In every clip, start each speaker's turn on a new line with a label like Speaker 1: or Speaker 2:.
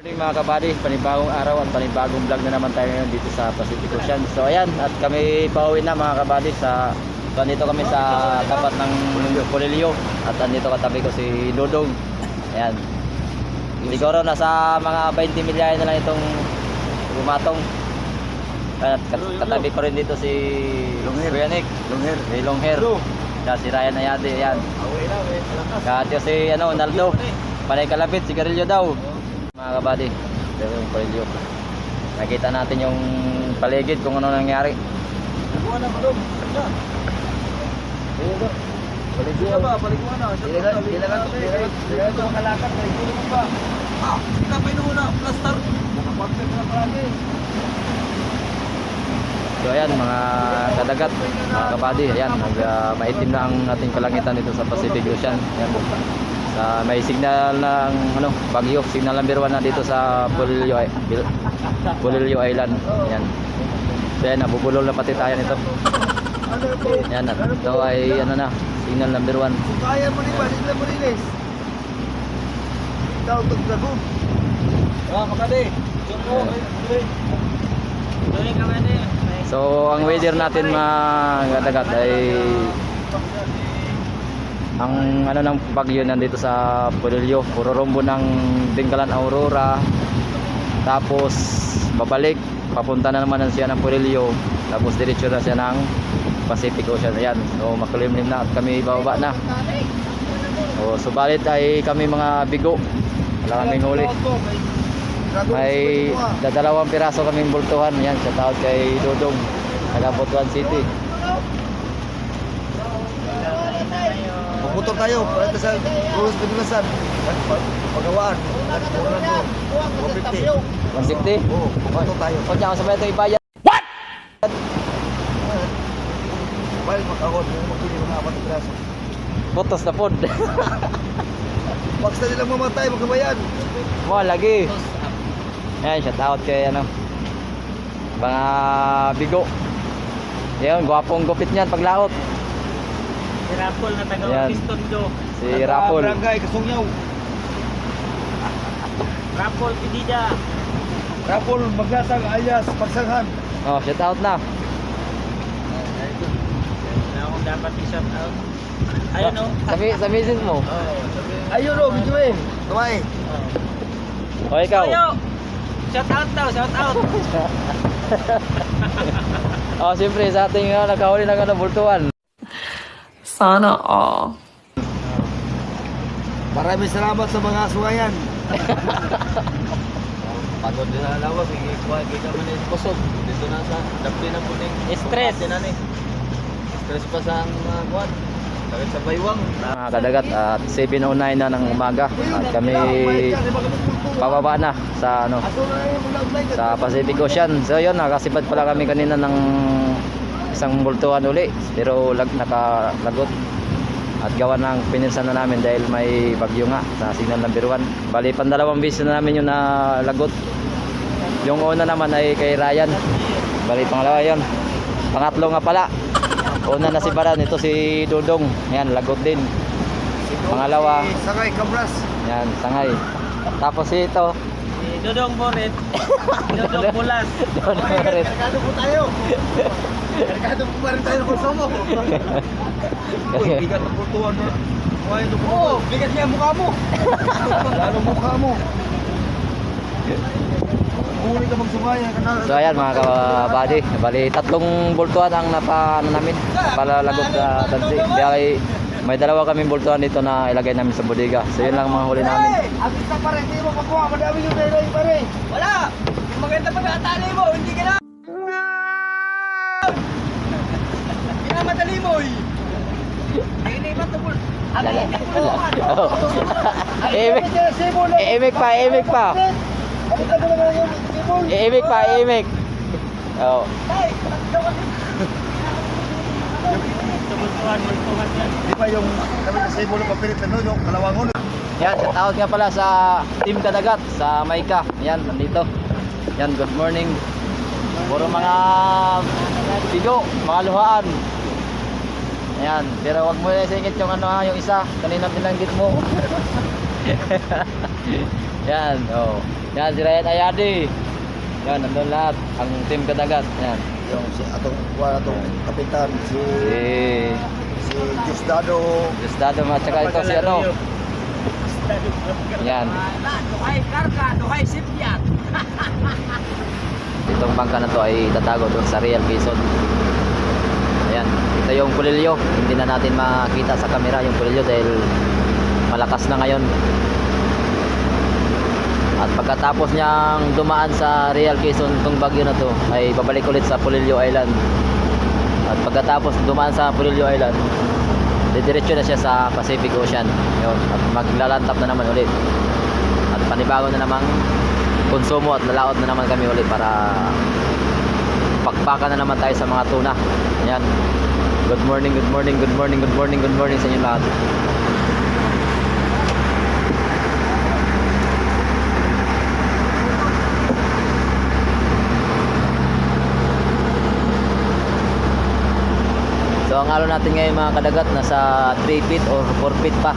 Speaker 1: Mga kabady, panibagong araw at panibagong vlog na naman tayo ngayon dito sa Pacific Ocean. So ayan, at kami pauwi na mga kabady nandito kami sa tapat ng Polilio at nandito katabi ko si Dodong. Ayan. Siguro nasa mga 20 milyahe na lang itong gumatong. At katabi ko rin dito si Kuyanik, Longher. Si Ryan Ayade, ayan. At si Naldo, panay kalapit, sigarilyo daw. Mga kabady, ito yung Polilio. Nakita natin yung paligid kung ano nangyari.
Speaker 2: Paliguan na balong. Paliguan ba? Paliguan na. Dilagan ito makalakad. Paliguan ba? Kita pa inuuna. Plaster. Nakapagpag na palagi.
Speaker 1: So ayan mga kadagat, mga kabady, ayan, maitim na ang ating kalangitan dito sa Pacific Ocean. Ayan. May signal ng bagyo, signal number 1 na dito sa Polilio Island. Ayan. So ayan, nabubulol na pati tayo nito. Ayan, at ito ay signal number 1.
Speaker 2: Kaya mo rin ba? Hindi mo rilis. Ikaw itong dragon. Makade.
Speaker 1: So ang weather natin mga kadagat ay ang ng bagyo nandito sa Polilio, puro rombo ng Dingalan Aurora, tapos babalik papunta na naman siya ng Polilio, tapos diretso na siya ng Pacific Ocean. Ayan, so makulimlim na at kami bababa na. So subalit ay kami mga bigo, wala kaming huli. May dadalawang piraso kaming bultuhan. Yan, sa tawag kay Dodong, taga Butuan City.
Speaker 2: Puputor tayo para sa rules pinilasan. Pagawaan. 150.
Speaker 1: 150?
Speaker 2: Oo, puputor tayo.
Speaker 1: O diyan, sabay ito ibayad.
Speaker 2: Well, makahon. Magpili mga 4 piraso.
Speaker 1: Putos na pod.
Speaker 2: Pagsta nilang mamatay, magkabayan.
Speaker 1: Mo lagi. Yan, shout out kay mga bigo. Yan, gwapong gupit niyan paglaot.
Speaker 3: Si Rapol na taga Piston do.
Speaker 1: Si Rapol.
Speaker 2: Barangay Kasungyaw.
Speaker 3: Rapol Pidida.
Speaker 2: Rapol Maglatag alias Pagsanghan.
Speaker 1: Oh, shout out na.
Speaker 3: Na akong dapat i-shout out. Ayun o.
Speaker 1: Sa misis mo.
Speaker 2: Ayun o, video eh. Tumay.
Speaker 1: O ikaw.
Speaker 3: Ayo. Shout out daw, shout out.
Speaker 1: Oh, siyempre sa ating nakahuli ng bultuhan.
Speaker 4: Sana all.
Speaker 2: Maraming salamat sa mga suwayan.
Speaker 3: Pagod din na lawas, kuha kita man yung kusog. Dito na sa dapli na po ning stress. Stress pa sa mga kuwan. Sakit sa baywang.
Speaker 1: Mga kadagat, at 7:09 na ng umaga at kami pababa na sa sa Pacific Ocean. So yun, nakasipad pala kami kanina ng isang bultuhan uli, pero nakalagot at gawa ng pininsan na namin dahil may bagyo nga sa signal number 1. Bali pandalawang beses na namin yung nalagot. Yung una naman ay kay Ryan, bali pangalawa yun, pangatlo nga pala. Una na si Baran, ito si Dodong. Yan, lagot din. Pangalawa,
Speaker 2: Sangay Cabras.
Speaker 1: yan, Sangay. Tapos ito,
Speaker 3: Si Dodong Boret. Dodong Bulas.
Speaker 1: Don Moret.
Speaker 2: Kargado po tayo. Kargado po pa rin tayo ng konsumo. Bigat ng pultuan mo. Oo, bigat niya ang mukha mo. Lalo mukha mo. Huli ka magsumaya.
Speaker 1: So ayan mga kabady, bali tatlong bultuhan ang namin palalagot sa tansi. Kaya may dalawa kaming bultuhan dito na ilagay namin sa bodega. So yun lang mga huli namin.
Speaker 2: Agis na pare, hindi mo makuha. Madami yung dahil pare.
Speaker 3: Wala! Maganda pa atali mo, hindi ka na! Pinamadali mo eh! Nainibat na po.
Speaker 1: Imik pa. Imik. Oh.
Speaker 2: Di ba yung kami kasi mo ng papirit na yung kalawangon.
Speaker 1: Yan, shout nga pala sa Team Kadagat sa Mayka. Yan, nandito. Yan, good morning. Puro mga bigo, mga luhaan. Ayan, pero wag mo isingit yung yung isa, kanina binanggit mo. Yan, oh. Yan si Ryan Ayadi. Yan, nandun lahat. Ang team Kadagat. Yan.
Speaker 2: Yung si atong kapitan,
Speaker 1: Si
Speaker 2: si Diosdado.
Speaker 1: Justado at saka ito si ano. Yan.
Speaker 2: Duhay karga, duhay sipyat.
Speaker 1: Itong bangka na to ay tatago doon sa Real Quezon. Ayan, ito yung Pulilyo. Hindi na natin makita sa camera yung Pulilyo dahil malakas na ngayon. At pagkatapos niyang dumaan sa Real Quezon itong bagyo na to ay babalik ulit sa Pulilyo Island. At pagkatapos dumaan sa Pulilyo Island, didiretso na siya sa Pacific Ocean. Yun, at maglalantap na naman ulit. At panibago na namang konsumo at lalaot na naman kami ulit para pakpakan na naman tayo sa mga tuna. Ayan. Good morning, good morning, good morning, good morning, good morning sa inyo lahat. So ang alo natin ngayon mga kadagat nasa 3 feet or 4 feet pa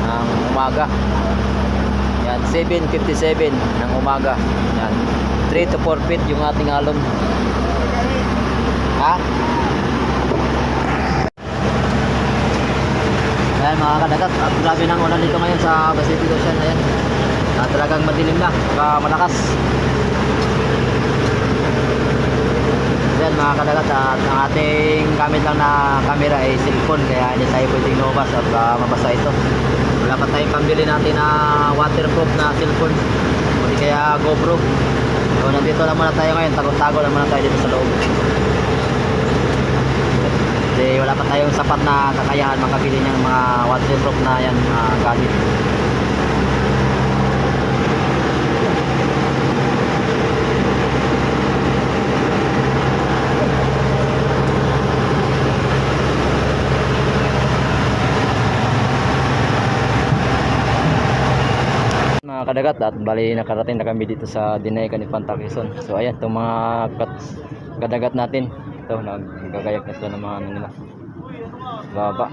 Speaker 1: ng umaga. Yan, 7:57 ng umaga. Yan, 3 to 4 feet yung ating alon. Ha? Ayan mga kadagat, grabe nang ulan dito ngayon sa Pacific Ocean. Ayan, talagang madilim na, malakas. Ayan mga kadagat, at ang ating gamit lang na camera ay cellphone, kaya hindi tayo pwedeng lumabas at mabasa ito. Wala pa tayong pambili natin na waterproof na cellphone, hindi kaya GoPro. So nandito lang muna tayo ngayon, tago-tago lang muna tayo dito sa loob. Kasi wala pa tayong sapat na kakayahan makabili ng mga waterproof na yan gamit. Mga kadagat, at bali nakarating na kami dito sa Dinayakan Infanta Quezon. So ayan, itong mga kadagat natin, ito nagkakayak na sila ng mga ano nila, baba.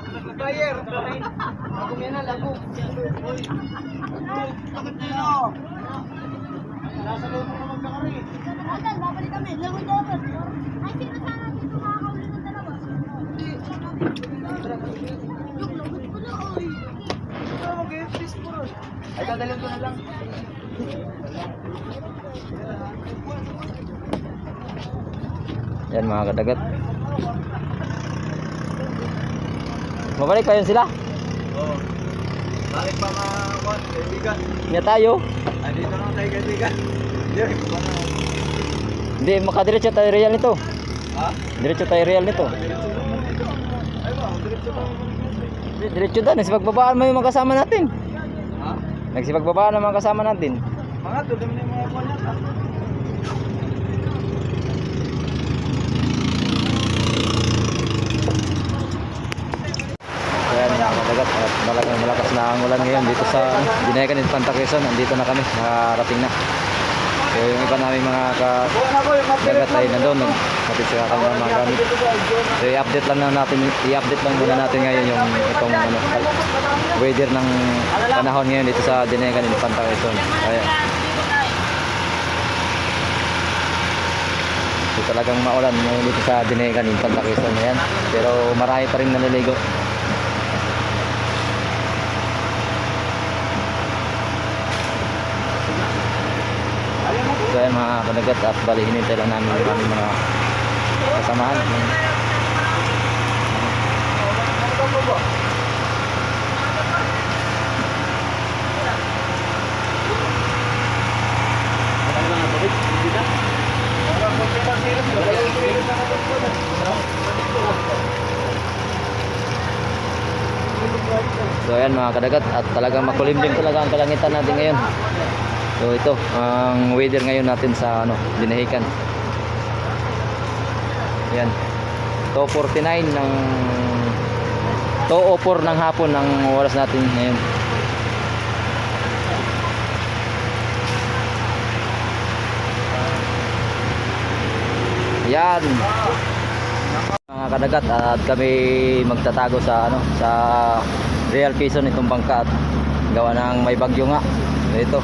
Speaker 2: Ay, dadalhin ko na lang.
Speaker 1: Yan mga kadagat. Mabalik pa yun sila?
Speaker 3: Oo. Bakit pa mga kaibigan?
Speaker 1: Niya tayo.
Speaker 3: Andito lang tayo kaibigan.
Speaker 1: Hindi, makadiretso tayo real nito.
Speaker 3: Ha?
Speaker 1: Diretso tayo real nito.
Speaker 3: Ay ba, diretso ba?
Speaker 1: Diretso doon, nagsipagbabaan mo yung mga kasama natin.
Speaker 3: Ha?
Speaker 1: Nagsipagbabaan ng mga kasama natin.
Speaker 3: Mga to, dami na yung mga kuwan yan.
Speaker 1: Ayan mga kadagat, at talagang malakas na ang ulan ngayon dito sa Dinayakan Infanta Quezon. Andito na kami, nakarating na. So yung iba namin mga kadagat ay nandun, natin sila kami ng mga gamit. So i-update lang muna natin ngayon yung itong weather ng panahon ngayon dito sa Dinayakan Infanta Quezon. Ayan. So talagang maulan ngayon dito sa Dinayakan Infanta Quezon. Ayan. Pero marami pa rin naliligo. So ayan mga kadagat, at bali hinintay lang namin yung aming mga kasamahan. So ayan mga kadagat, at talagang makulimlim talaga ang kalangitan natin ngayon. So ito ang weather ngayon natin sa Dinahican. Yan. 2:49 ng 2:04 ng hapon ng oras natin ngayon. Yan. Mga kadagat, at kami magtatago sa sa Real Quezon itong bangka, at gawa ng may bagyo nga. Ito,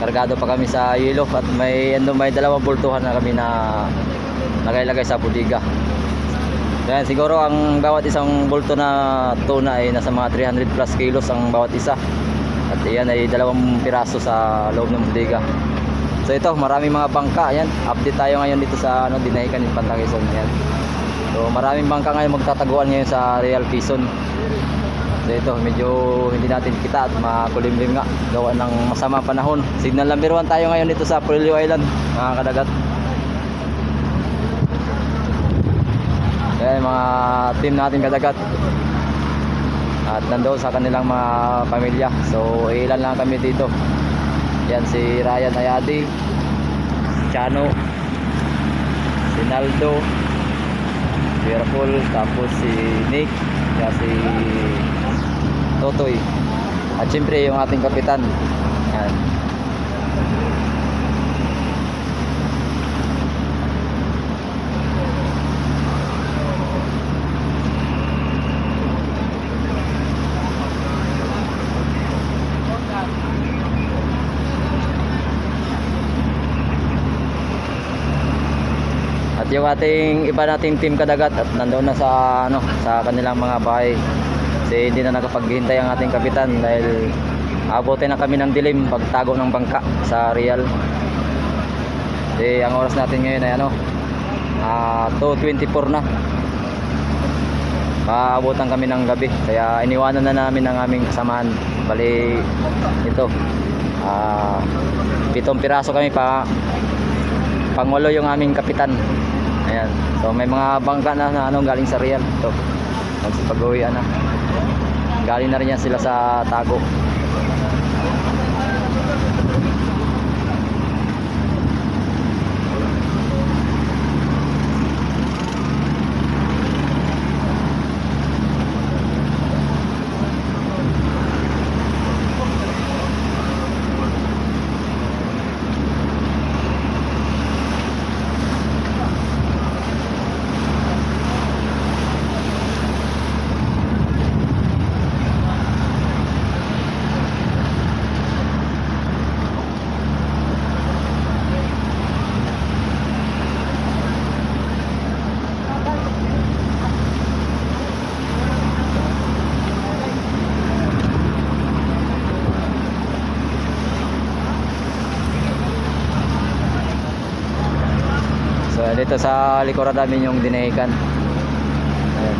Speaker 1: kargado pa kami sa yelo at may dalawang bultuhan na kami na nakailagay sa bodega. Yan, siguro ang bawat isang bulto na tuna ay nasa mga 300 plus kilos ang bawat isa. At iyan ay 2 piraso sa loob ng bodega. So ito, maraming mga bangka. Yan, update tayo ngayon dito sa Dinahican in Pantang Quezon. Yan. So maraming bangka ngayon magtataguan ngayon sa Real Quezon. So ito, medyo hindi natin kita at makulimlim nga gawa ng masama panahon. Signal number 1 tayo ngayon dito sa Polillo Island, mga kadagat. Kaya mga team natin kadagat at nandoon sa kanilang mga pamilya. So ilan lang kami dito. Yan si Ryan Ayadi, si Chano, si Naldo, si Raul, tapos si Nick, si Totoy, at siyempre yung ating kapitan. Yan. At yung ating iba nating team kadagat at nandoon na sa sa kanilang mga bahay. Kasi hindi na nakapaghintay ang ating kapitan dahil abutin na kami ng dilim pagtago ng bangka sa Real. Kasi ang oras natin ngayon ay 2:24 na. Paabutan kami ng gabi kaya iniwanan na namin ang aming kasamahan. Bali ito 7 piraso kami pangwalo yung aming kapitan. Ayan. So may mga bangka na galing sa Real. Ito. Magsipag-uwian na. Galing na rin yan sila sa Tago. So dito sa likuran namin yung Dinahican. Ayan.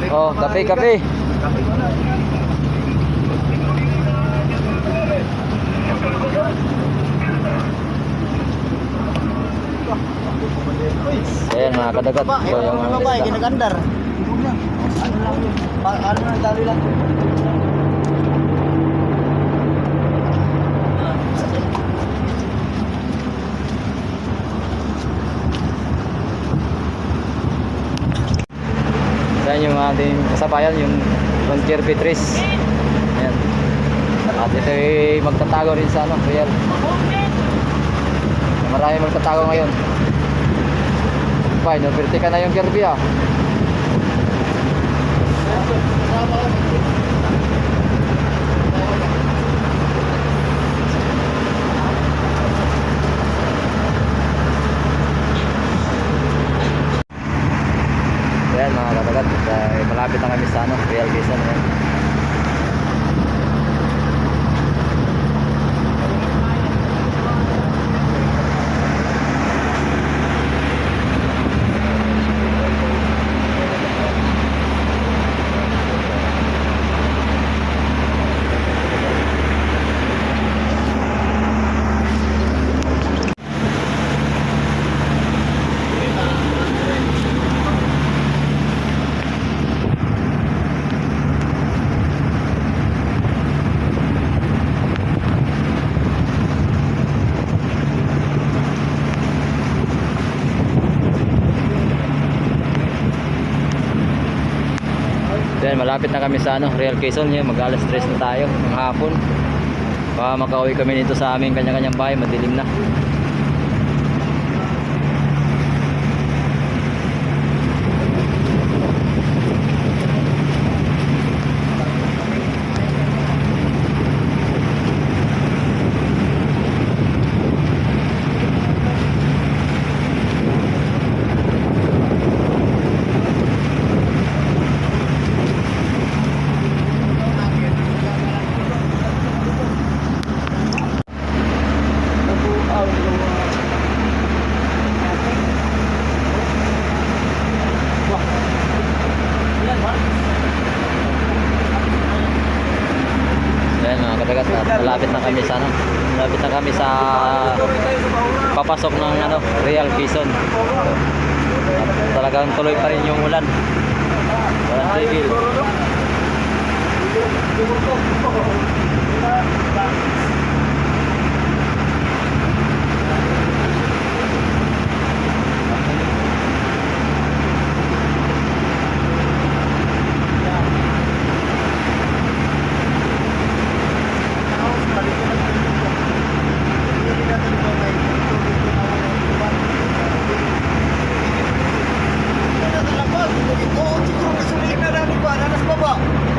Speaker 1: Oh, kape. Ayan mga kadagat. So yung mga isda.
Speaker 2: Ginagandar. Ano na dali lang.
Speaker 1: Ayan yung ating kasabayan, yung Frontier Petris. Ayan. At ito ay magtatago rin sa Real. Marami magtatago ngayon. Fine, nabirte ka na yung Kirby Ayan mga katagat, malapit na kami sa Real Quezon. malapit na kami sa Real Quezon. Yun, mag-alas 3 na tayo ng hapon. Baka makauwi kami dito sa aming kanya-kanyang bahay, madilim na. Ayan mga kadagat, at malapit na kami sa malapit na kami sa papasok ng Real Quezon. At talagang tuloy pa rin yung ulan. Walang tigil.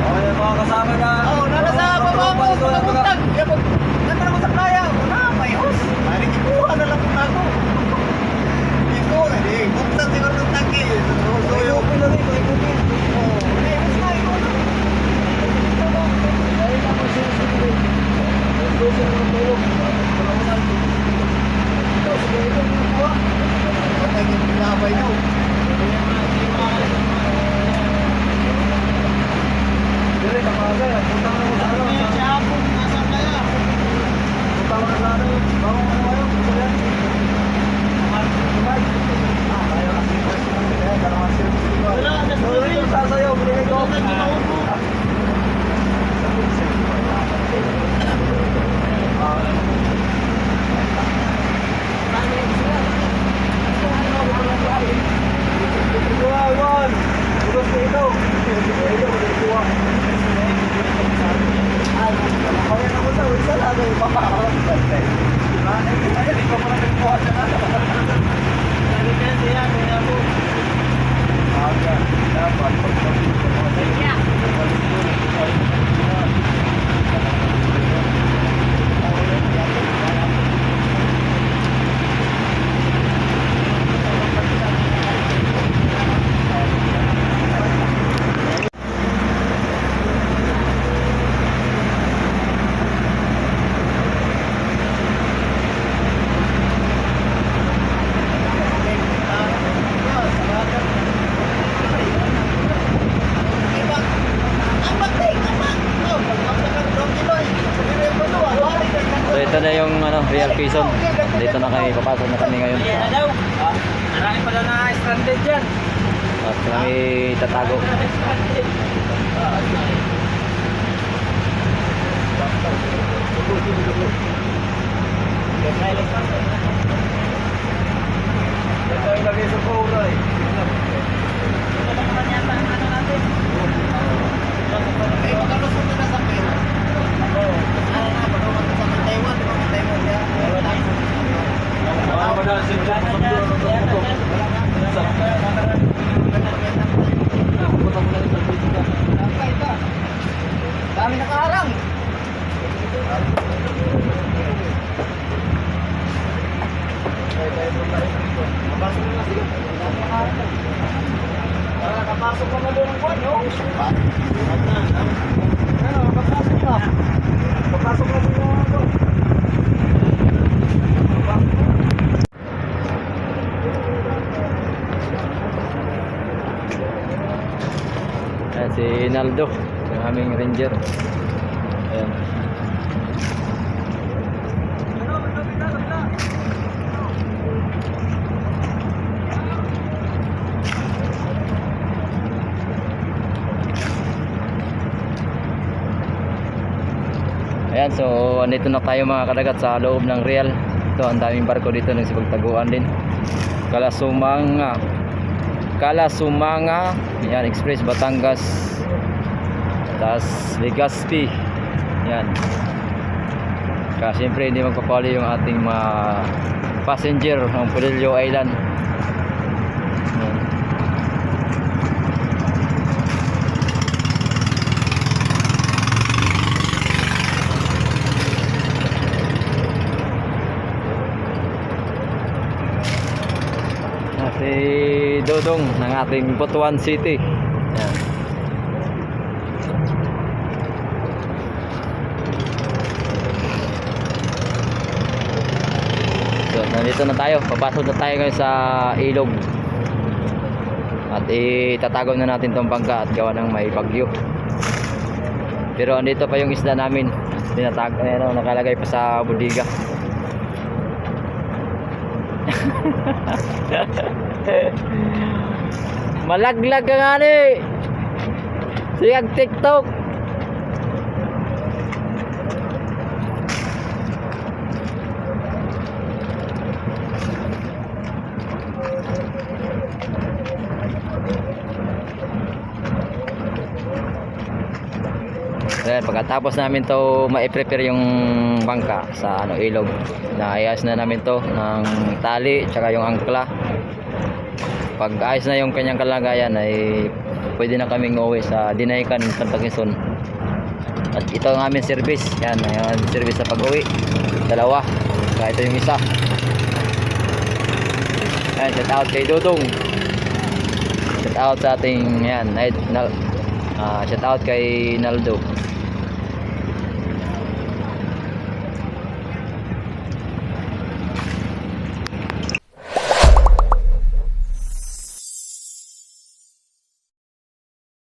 Speaker 2: Okay, mga kasama na.
Speaker 5: Oh, nasa baba mo, pumunta. Nandun ako sa playa. Wala, may host. Maring ikuha na lang kung ako. Ikuha, hindi. Buksan siguro ng tangki. Suyo.
Speaker 2: Okay lang ito, ikutin.
Speaker 5: Oh, may host na, ikuha na.
Speaker 2: Dahil ako sinusunod. Susunod ng tulog. Sige, ito, ikuha.
Speaker 5: Patay yung pinabay nyo.
Speaker 2: Dili, kapagay. Punta ka na sa ano.
Speaker 5: Siya ako, nasa playa.
Speaker 2: Punta ka na sa ano. Bago mo kayo. Gusto yan. Ayaw kasi. Dalawang service ko.
Speaker 5: Wala, nasa
Speaker 2: So, yun yung sasayaw. Binigay ko. Iwan! Ulos ko ito. Ito, ito. Kaya na ko sa isa lang ay papaharap sa ito. Ay, hindi ko pa namin kuha siya na.
Speaker 5: Sabi niya siya, kaya ako.
Speaker 2: Aga, dapat
Speaker 1: So ito na yung Real Quezon. Dito na kami, papasok na kami ngayon.
Speaker 5: Marami pa daw na stranded dyan.
Speaker 1: At kami tatago.
Speaker 2: ito yung lagay sa pura eh.
Speaker 5: Eh, magkalusot na sa pera. Ano na, pagkawan sa Taiwan, di ba? Taiwan niya.
Speaker 2: Mga madal sila sa pura ng tutok.
Speaker 5: Dami nakaharang.
Speaker 2: Papasok na sila. Nakapasok ka na doon ng kwan, no? Ano, papasok na. Papasok na doon ng kwan.
Speaker 1: Ayan, si Naldo, yung aming ranger. Ayan. Ayan, so andito na tayo mga kadagat sa loob ng Real. Ito, ang daming barko dito nagsipagtaguan din. Kalasumanga, yan, Express Batangas tas Legazpi. Yan. Kaya siyempre hindi magpapali yung ating mga passenger ng Polillo Island. Yan. Si Dodong ng ating Butuan City. Yan. So, nandito na tayo. Papasok na tayo ngayon sa ilog. At itatago na natin tong bangka at gawa ng may bagyo. Pero andito pa yung isda namin. Nakalagay pa sa budiga. Malaglag ka nga ni. Siyag TikTok. Then, pagkatapos namin to ma-prepare yung bangka sa ilog, naayos na namin to ng tali tsaka yung angkla. Pag ayos na yung kanyang kalagayan ay pwede na kaming uuwi sa Dinaykan, Santa Quezon. At ito ang aming service. Yan, ang service sa pag-uwi. Dalawa. Kaya ito yung isa. Yan, shout out kay Dudong. Shout out sa ating yan, shout out kay Naldo.